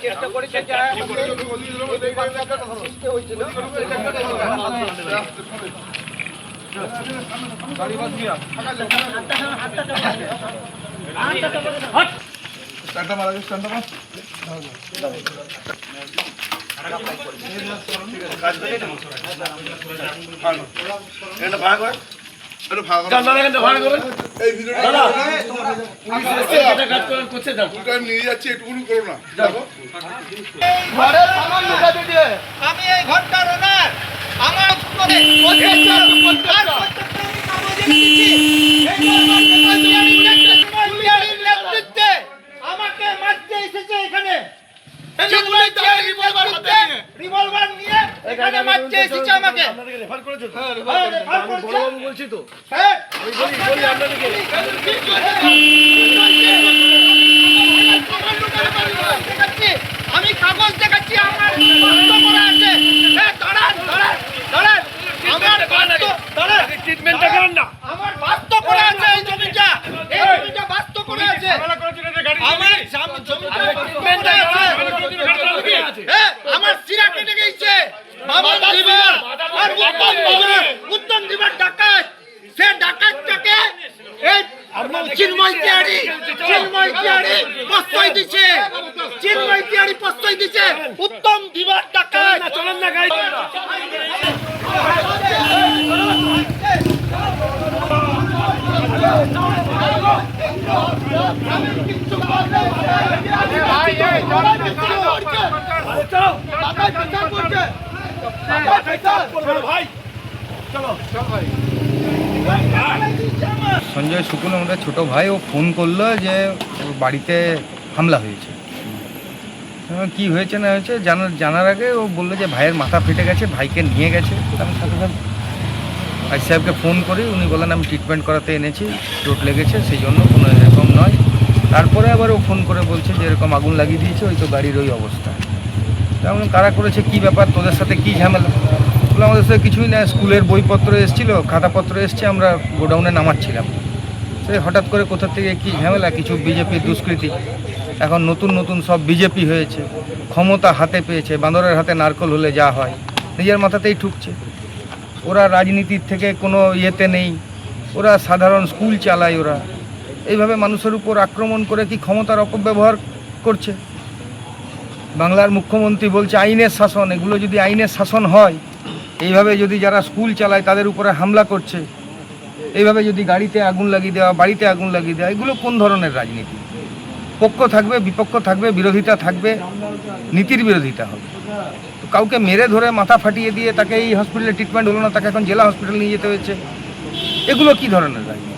চেষ্টা করেছে নিয়ে যাচ্ছি একটুকুনি করো না। আমি এই ঘরটার ওনার আমার আমাকে মারতে এসেছে এখানে রিভলভার নিয়ে এখানে মারতে এসেছে আমাকে বলছি তো আমি কাগজ দেখাচ্ছি আমার ট্রিটমেন্টটা করেন না আমার বাস্তব করে আছে এই জমিটা বাস্তব করে আছে আমার ট্রিটমেন্টটা আছে আমার সিরা কেটে গেছে বাবা দিবার আর উত্তম দিবার ডাকাত সে ডাকাতটাকে এই চিন্ময় তিয়াড়ি প্রশ্রয় দিচ্ছে চিন্ময় তিয়াড়ি প্রশ্রয় দিচ্ছে উত্তম দিবার ডাকাত চলেন না গাড়ি সঞ্জয় শুকুন আমাদের ছোটো ভাই, ও ফোন করলো যে ওর বাড়িতে হামলা হয়েছে। কি হয়েছে না হয়েছে জানার আগে ও বললো যে ভাইয়ের মাথা ফেটে গেছে, ভাইকে নিয়ে গেছে। আমি সাথে সাথে ভাই সাহেবকে ফোন করি, উনি বললেন আমি ট্রিটমেন্ট করাতে এনেছি, চোট লেগেছে সেই জন্য, কোনো এরকম নয়। তারপরে আবার ও ফোন করে বলছে যে এরকম আগুন লাগিয়ে দিয়েছে, ওই তো গাড়ির ওই অবস্থা। তেমন কারা করেছে, কী ব্যাপার, তোদের সাথে কী ঝামেলা? বলে আমাদের সাথে কিছুই না, স্কুলের বইপত্র এসেছিলো, খাতাপত্র এসছে, আমরা গোডাউনে নামাচ্ছিলাম। সে হঠাৎ করে কোথা থেকে কী ঝামেলা, কিছু বিজেপির দুষ্কৃতী, এখন নতুন সব বিজেপি হয়েছে, ক্ষমতা হাতে পেয়েছে, বাঁদরের হাতে নারকল হলে যা হয় নিজের মাথাতেই ঠুকছে। ওরা রাজনীতির থেকে কোনো ইয়েতে নেই, ওরা সাধারণ স্কুল চালায়, ওরা এইভাবে মানুষের উপর আক্রমণ করে কি ক্ষমতার অপব্যবহার করছে। বাংলার মুখ্যমন্ত্রী বলছে আইনের শাসন, এগুলো যদি আইনের শাসন হয়, এইভাবে যদি যারা স্কুল চালায় তাদের উপরে হামলা করছে, এইভাবে যদি গাড়িতে আগুন লাগিয়ে দেওয়া, বাড়িতে আগুন লাগিয়ে দেওয়া, এগুলো কোন ধরনের রাজনীতি? পক্ষ থাকবে, বিপক্ষ থাকবে, বিরোধিতা থাকবে, নীতির বিরোধিতা হবে। তো কাউকে মেরে ধরে মাথা ফাটিয়ে দিয়ে তাকে এই হসপিটালে ট্রিটমেন্ট হলো না, তাকে এখন জেলা হসপিটাল নিয়ে যেতে হয়েছে, এগুলো কি ধরনের রাজনীতি?